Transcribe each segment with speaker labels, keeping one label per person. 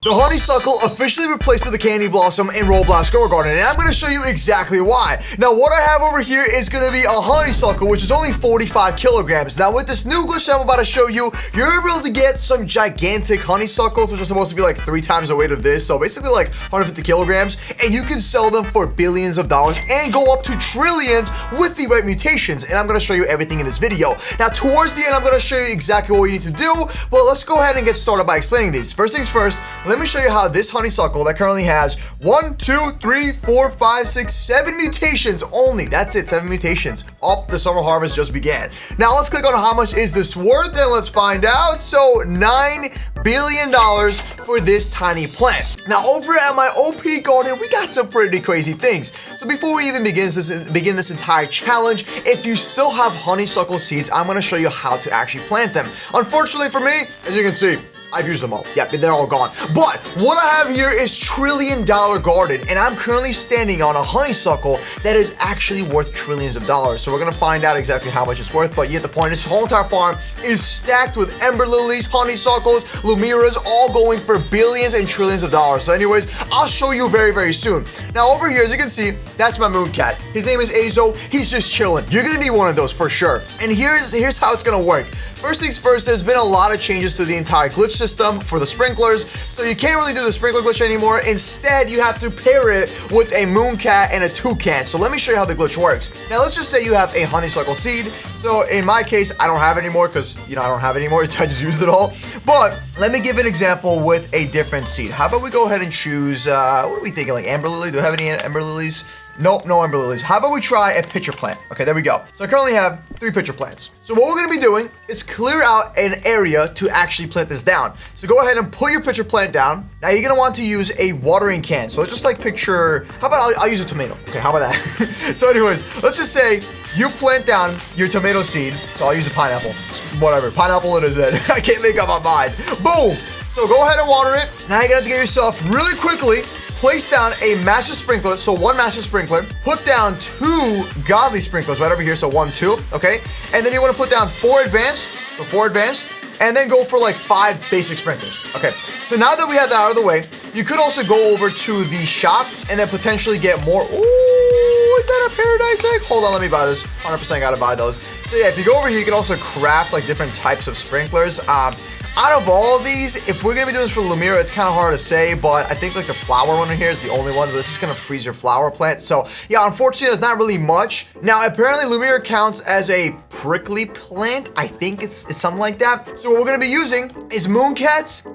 Speaker 1: The honeysuckle officially replaced the candy blossom in Roblox Grow Garden, and I'm going to show you exactly why. Now, what I have over here is going to be a honeysuckle, which is only 45 kilograms. Now, with this new glitch I'm about to show you, you're able to get some gigantic honeysuckles, which are supposed to be like 3 times the weight of this, so basically like 150 kilograms, and you can sell them for billions of dollars and go up to trillions with the right mutations, and I'm going to show you everything in this video. Now, towards the end, I'm going to show you exactly what you need to do, but let's go ahead and get started by explaining these. First things first, let me show you how this honeysuckle that currently has 1, 2, 3, 4, 5, 6, 7 mutations only. That's it, 7 mutations. Oh, the summer harvest just began. Now let's click on how much is this worth and let's find out. So $9 billion for this tiny plant. Now over at my OP garden, we got some pretty crazy things. So before we even begin this entire challenge, if you still have honeysuckle seeds, I'm gonna show you how to actually plant them. Unfortunately for me, as you can see, I've used them all. Yep, they're all gone. But what I have here is $1 trillion garden, and I'm currently standing on a honeysuckle that is actually worth trillions of dollars. So we're gonna find out exactly how much it's worth. But yet the point is, this whole entire farm is stacked with ember lilies, honeysuckles, lumiras, all going for billions and trillions of dollars. So anyways, I'll show you very, very soon. Now over here, as you can see, that's my moon cat. His name is Azo. He's just chilling. You're gonna need one of those for sure. And here's how it's gonna work. First things first, there's been a lot of changes to the entire glitch system for the sprinklers, so you can't really do the sprinkler glitch anymore. Instead, you have to pair it with a moon cat and a toucan. So let me show you how the glitch works. Now, let's just say you have a honeysuckle seed. So in my case, I don't have it anymore because, I don't have it anymore. I just used it all. But let me give an example with a different seed. How about we go ahead and choose, what are we thinking, like amber lily? Do I have any amber lilies? Nope, no amber lilies. How about we try a pitcher plant? Okay, there we go. So I currently have 3 pitcher plants. So what we're gonna be doing is clear out an area to actually plant this down. So go ahead and put your pitcher plant down. Now you're gonna want to use a watering can. So let's just like picture, how about I'll use a tomato. Okay, how about that? So anyways, let's just say you plant down your tomato seed. So I'll use a pineapple. It's whatever, pineapple it is then. I can't make up my mind. Boom. So go ahead and water it. Now you're gonna have to get yourself really quickly, place down a master sprinkler, so 1 master sprinkler, put down 2 godly sprinklers right over here, so 1, 2, okay? And then you wanna put down 4 advanced, so 4 advanced, and then go for like 5 basic sprinklers. Okay, so now that we have that out of the way, you could also go over to the shop and then potentially get more. Ooh, is that a paradise egg? Hold on, let me buy this. 100% gotta buy those. So yeah, if you go over here, you can also craft like different types of sprinklers. Out of all of these, if we're gonna be doing this for Lumira, it's kind of hard to say, but I think like the flower one in here is the only one, but it's just gonna freeze your flower plant. So yeah, unfortunately, there's not really much. Now, apparently Lumira counts as a prickly plant. I think it's something like that. So what we're gonna be using is mooncats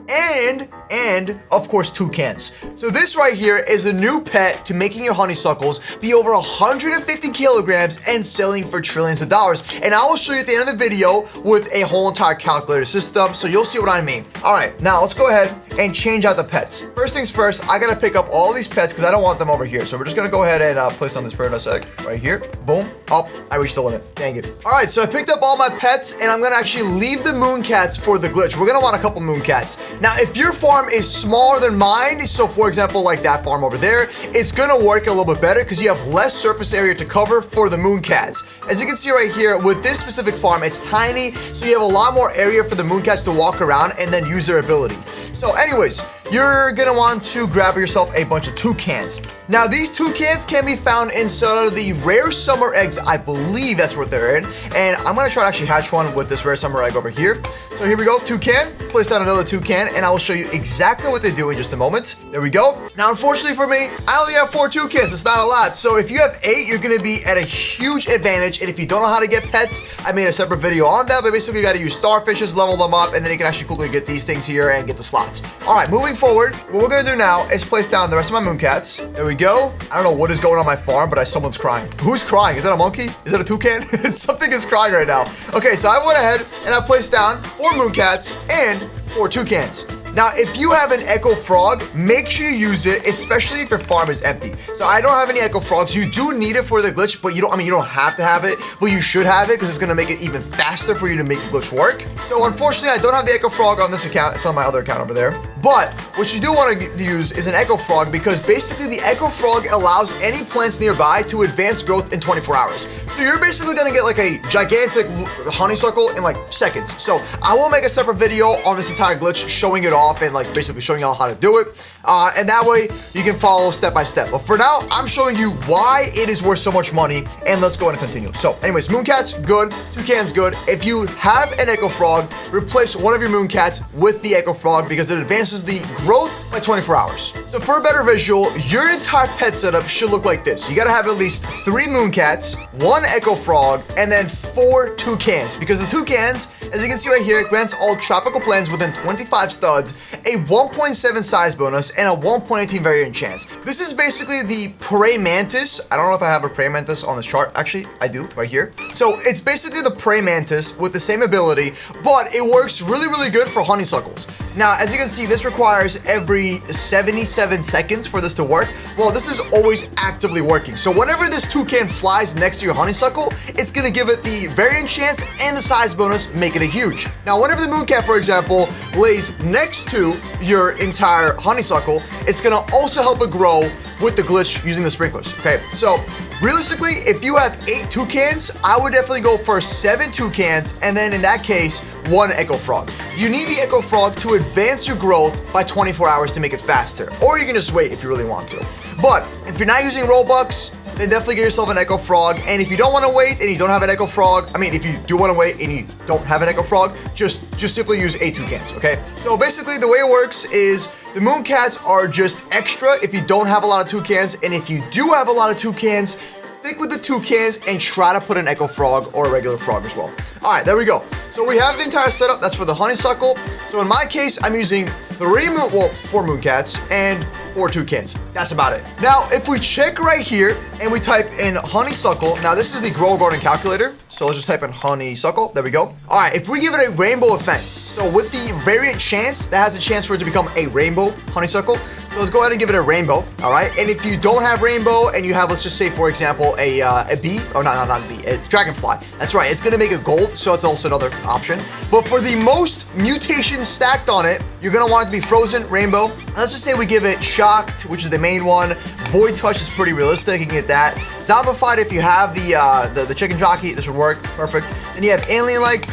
Speaker 1: and of course toucans. So this right here is a new pet to making your honeysuckles be over 150 kilograms and selling for trillions of dollars. And I will show you at the end of the video with a whole entire calculator system, so you'll see what I mean. All right, now let's go ahead and change out the pets. First things first, I gotta pick up all these pets because I don't want them over here. So we're just gonna go ahead and place on this paradise egg right here. Boom. Oh, I reached the limit. Dang it. All right, so I picked up all my pets and I'm gonna actually leave the mooncats for the glitch. We're gonna want a couple mooncats. Now, if your farm is smaller than mine, so for example, like that farm over there, it's gonna work a little bit better because you have less surface area to cover for the mooncats. As you can see right here, with this specific farm, it's tiny, so you have a lot more area for the mooncats to walk around and then use their ability. So anyways, you're gonna want to grab yourself a bunch of toucans. Now, these toucans can be found inside of the rare summer eggs. I believe that's what they're in. And I'm gonna try to actually hatch one with this rare summer egg over here. So here we go, toucan. Place down another toucan, and I will show you exactly what they do in just a moment. There we go. Now, unfortunately for me, I only have 4 toucans. It's not a lot. So if you have 8, you're gonna be at a huge advantage. And if you don't know how to get pets, I made a separate video on that. But basically, you gotta use starfishes, level them up, and then you can actually quickly get these things here and get the slots. All right, moving forward, what we're gonna do now is place down the rest of my mooncats. There we go. I don't know what is going on my farm, but someone's crying. Who's crying? Is that a monkey? Is that a toucan? Something is crying right now. Okay, so I went ahead and I placed down 4 mooncats and 4 toucans. Now, if you have an echo frog, make sure you use it, especially if your farm is empty. So I don't have any echo frogs. You do need it for the glitch, but you don't have to have it, but you should have it because it's gonna make it even faster for you to make the glitch work. So unfortunately, I don't have the echo frog on this account. It's on my other account over there. But what you do want to use is an echo frog, because basically the echo frog allows any plants nearby to advance growth in 24 hours. So you're basically going to get like a gigantic honeysuckle in like seconds. So I will make a separate video on this entire glitch showing it off and like basically showing y'all how to do it. And that way you can follow step by step. But for now, I'm showing you why it is worth so much money, and let's go ahead and continue. So anyways, mooncats, good. Toucans, good. If you have an echo frog, replace one of your mooncats with the echo frog because it advances the growth by 24 hours. So for a better visual, your entire pet setup should look like this. You gotta have at least 3 mooncats, 1 echo frog, and then 4 toucans, because the toucans, as you can see right here, grants all tropical plants within 25 studs a 1.7 size bonus and a 1.18 variant chance. This is basically the prey mantis. I don't know if I have a prey mantis on this chart. Actually, I do right here. So it's basically the prey mantis with the same ability, but it works really, really good for honeysuckles. Now, as you can see, this requires every 77 seconds for this to work. Well, this is always actively working. So whenever this toucan flies next to your honeysuckle, it's gonna give it the variant chance and the size bonus, making it huge. Now, whenever the mooncat, for example, lays next to your entire honeysuckle, it's gonna also help it grow with the glitch using the sprinklers, okay? So realistically, if you have 8 toucans, I would definitely go for 7 toucans, and then in that case, 1 echo frog. You need the echo frog to advance your growth by 24 hours to make it faster, or you can just wait if you really want to. But if you're not using Robux, then definitely get yourself an echo frog. And if you don't want to wait and you don't have an echo frog, I mean, if you do want to wait and you don't have an echo frog, just simply use 8 toucans, okay? So basically the way it works is the mooncats are just extra if you don't have a lot of toucans, and if you do have a lot of toucans, stick with the toucans and try to put an echo frog or a regular frog as well. All right, there we go. So we have the entire setup. That's for the honeysuckle. So in my case, I'm using 4 mooncats and 4 toucans. That's about it. Now, if we check right here and we type in honeysuckle, now this is the grow garden calculator. So let's just type in honeysuckle. There we go. All right, if we give it a rainbow effect, so with the variant chance, that has a chance for it to become a rainbow honeysuckle. So let's go ahead and give it a rainbow, all right? And if you don't have rainbow and you have, let's just say, for example, a bee, or not a bee, a dragonfly. That's right, it's gonna make it gold, so it's also another option. But for the most mutations stacked on it, you're gonna want it to be frozen, rainbow. Let's just say we give it shocked, which is the main one. Void touch is pretty realistic, you can get that. Zombified, if you have the chicken jockey, this would work, perfect. Then you have alien-like,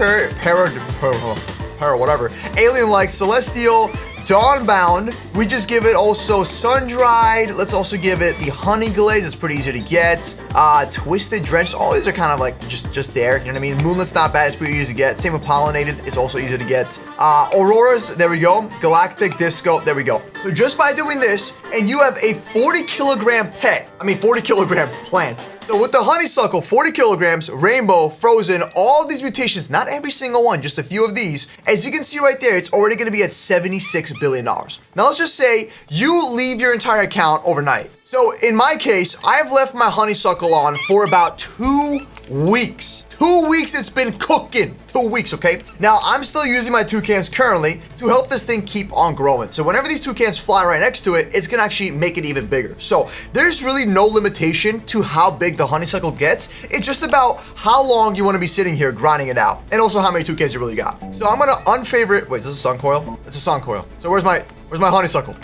Speaker 1: whatever. Alien-like, celestial, dawnbound. We just give it also sun-dried. Let's also give it the honey glaze. It's pretty easy to get. Twisted, drenched. All these are kind of like just there. You know what I mean? Moonlight's not bad. It's pretty easy to get. Same with pollinated. It's also easy to get. Auroras. There we go. Galactic disco. There we go. So just by doing this, and you have a 40 kilogram plant. So with the honeysuckle, 40 kilograms, rainbow, frozen, all of these mutations, not every single one, just a few of these. As you can see right there, it's already gonna be at $76 billion. Now let's just say you leave your entire account overnight. So in my case, I've left my honeysuckle on for about 2 weeks. 2 weeks it's been cooking. 2 weeks, okay? Now, I'm still using my toucans currently to help this thing keep on growing. So whenever these toucans fly right next to it, it's gonna actually make it even bigger. So there's really no limitation to how big the honeysuckle gets. It's just about how long you wanna be sitting here grinding it out, and also how many toucans you really got. So I'm gonna unfavorite, wait, is this a sun coil? It's a sun coil. So where's my honeysuckle?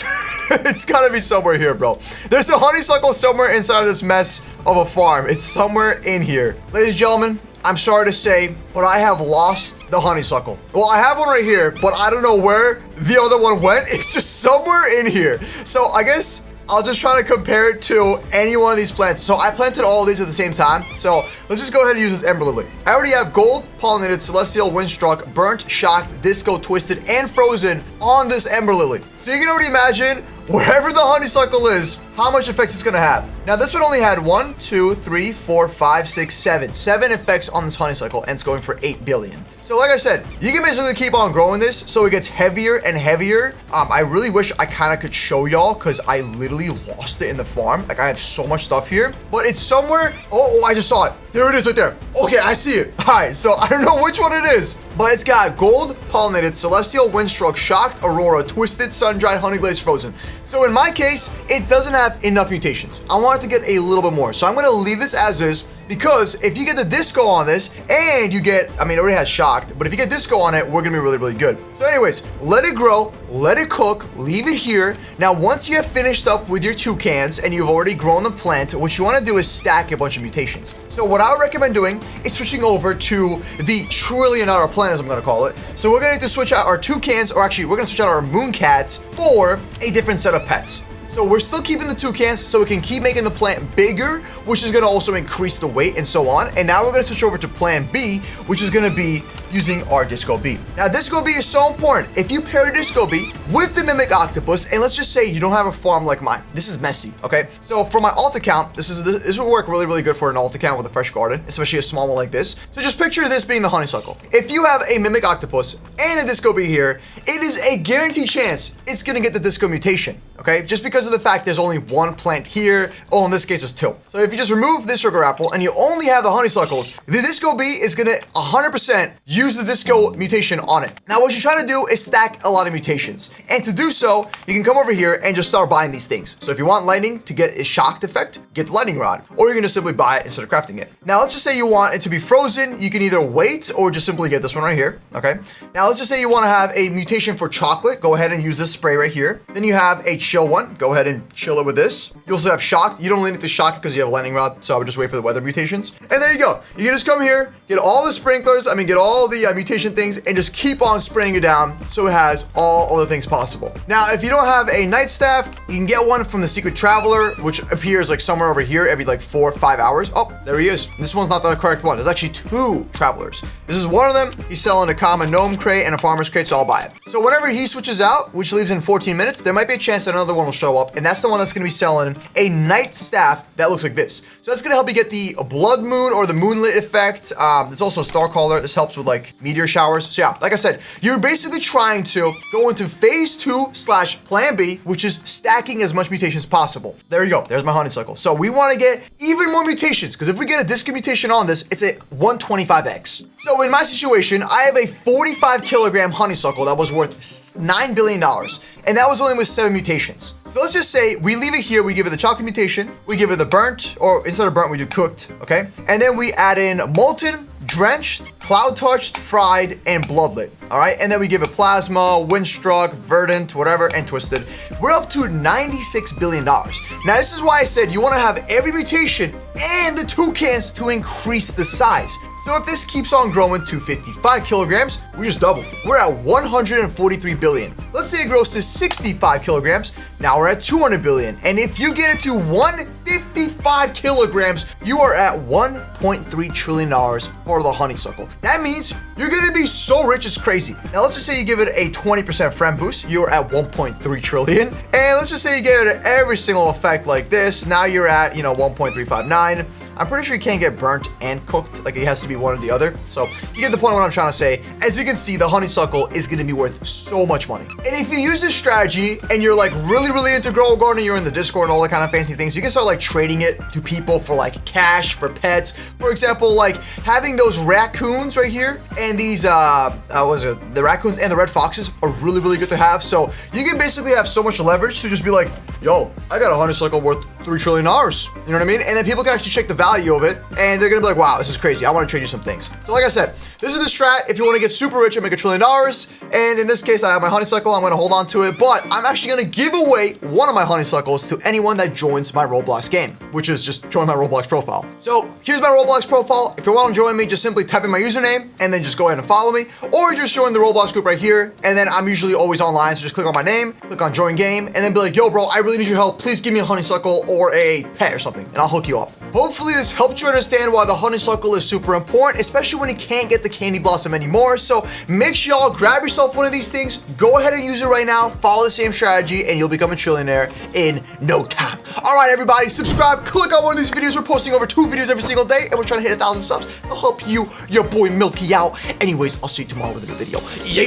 Speaker 1: It's gotta be somewhere here, bro. There's a honeysuckle somewhere inside of this mess of a farm. It's somewhere in here. Ladies and gentlemen, I'm sorry to say, but I have lost the honeysuckle. Well, I have one right here, but I don't know where the other one went. It's just somewhere in here. So I guess I'll just try to compare it to any one of these plants. So I planted all of these at the same time. So let's just go ahead and use this Ember Lily. I already have gold, pollinated, celestial, windstruck, burnt, shocked, disco, twisted, and frozen on this Ember Lily. So you can already imagine wherever the honeysuckle is, how much effects it's gonna have. Now this one only had 1, 2, 3, 4, 5, 6, 7. 7 effects on this honeysuckle, and it's going for 8 billion. So like I said, you can basically keep on growing this so it gets heavier and heavier. I really wish I kind of could show y'all because I literally lost it in the farm. Like I have so much stuff here, but it's somewhere. Oh, I just saw it. There it is right there. Okay, I see it. All right, so I don't know which one it is, but it's got gold, pollinated, celestial, windstruck, shocked, aurora, twisted, sun-dried, honey glaze, frozen. So in my case, it doesn't have have enough mutations. I want it to get a little bit more. So I'm gonna leave this as is, because if you get the disco on this and you get, I mean, it already has shocked, but if you get disco on it, we're gonna be really, really good. So anyways, let it grow, let it cook, leave it here. Now, once you have finished up with your toucans and you've already grown the plant, what you wanna do is stack a bunch of mutations. So what I would recommend doing is switching over to the $1,000,000,000,000 plant, as I'm gonna call it. So we're gonna need to switch out our toucans, or actually, we're gonna switch out our moon cats for a different set of pets. So we're still keeping the toucans so we can keep making the plant bigger, which is gonna also increase the weight and so on. And now we're gonna switch over to plan B, which is gonna be using our Disco Bee. Now, Disco Bee is so important. If you pair Disco Bee with the Mimic Octopus, and let's just say you don't have a farm like mine. This is messy, okay? So for my alt account, this will work really, really good for an alt account with a fresh garden, especially a small one like this. So just picture this being the honeysuckle. If you have a Mimic Octopus and a Disco Bee here, it is a guaranteed chance it's gonna get the Disco mutation, okay? Just because of the fact there's only one plant here. Oh, in this case, there's two. So if you just remove this sugar apple and you only have the honeysuckles, the Disco Bee is gonna 100% use the Disco mutation on it. Now, what you're trying to do is stack a lot of mutations. And to do so, you can come over here and just start buying these things. So if you want lightning to get a shocked effect, get the lightning rod, or you're gonna simply buy it instead of crafting it. Now, let's just say you want it to be frozen. You can either wait or just simply get this one right here, okay? Now, let's just say you wanna have a mutation for chocolate. Go ahead and use this spray right here. Then you have a chill one. Go ahead and chill it with this. You also have shocked. You don't really need to shock it because you have a lightning rod, so I would just wait for the weather mutations. And there you go. You can just come here, get all the sprinklers, get all the mutation things, and just keep on spraying it down so it has all the things possible. Now, if you don't have a night staff, you can get one from the Secret Traveler, which appears like somewhere over here every like 4 or 5 hours. Oh, there he is. This one's not the correct one. There's actually 2 travelers. This is one of them. He's selling a common gnome crate and a farmer's crate, so I'll buy it. So whenever he switches out, which leaves in 14 minutes, there might be a chance that another one will show up, and that's the one that's gonna be selling a night staff that looks like this. So that's gonna help you get the blood moon or the moonlit effect. There's also a star caller. This helps with like meteor showers. So yeah, like I said, you're basically trying to go into phase 2/plan B, which is stacking as much mutations possible. There you go. There's my honeysuckle. So we want to get even more mutations, because if we get a disco mutation on this, it's a 125x. So in my situation, I have a 45 kilogram honeysuckle that was worth $9 billion. And that was only with 7 mutations. So let's just say we leave it here, we give it the chocolate mutation, we give it the burnt, or instead of burnt, we do cooked, okay? And then we add in molten, drenched, cloud touched, fried, and bloodlit. All right, and then we give it plasma, windstruck, verdant, whatever, and twisted. We're up to $96 billion. Now, this is why I said you want to have every mutation and the toucans to increase the size. So if this keeps on growing to 55 kilograms, we just doubled. We're at 143 billion. Let's say it grows to 65 kilograms. Now we're at 200 billion. And if you get it to 155 kilograms, you are at $1.3 trillion for the honeysuckle. That means you're gonna be so rich, it's crazy. Now let's just say you give it a 20% friend boost, you're at 1.3 trillion. And let's just say you give it every single effect like this, now you're at, 1.359. I'm pretty sure you can't get burnt and cooked, like it has to be one or the other. So you get the point of what I'm trying to say. As you can see, the honeysuckle is gonna be worth so much money. And if you use this strategy and you're like really, really into grow gardening, you're in the Discord and all that kind of fancy things, you can start like trading it to people for like cash, for pets. For example, like having those raccoons right here and these, the raccoons and the red foxes are really, really good to have. So you can basically have so much leverage to just be like, yo, I got a honeysuckle worth $3 trillion. You know what I mean? And then people can actually check the value of it and they're gonna be like, wow, this is crazy. I want to trade you some things. So like I said, this is the strat if you want to get super rich and make $1 trillion. And in this case, I have my honeysuckle. I'm going to hold on to it, but I'm actually going to give away one of my honeysuckles to anyone that joins my Roblox game, which is just join my Roblox profile. So here's my Roblox profile. If you want to join me, just simply type in my username and then just go ahead and follow me, or just join the Roblox group right here. And then I'm usually always online. So just click on my name, click on join game, and then be like, yo, bro, I really need your help. Please give me a honeysuckle or a pet or something, and I'll hook you up. Hopefully this helped you understand why the honeysuckle is super important, especially when you can't get the candy blossom anymore. So make sure y'all grab yourself one of these things, go ahead and use it right now, follow the same strategy, and you'll become a trillionaire in no time. All right, everybody, subscribe, click on one of these videos. We're posting over 2 videos every single day, and we're trying to hit 1,000 subs to help you, your boy Milky, out. Anyways, I'll see you tomorrow with a new video. Yay!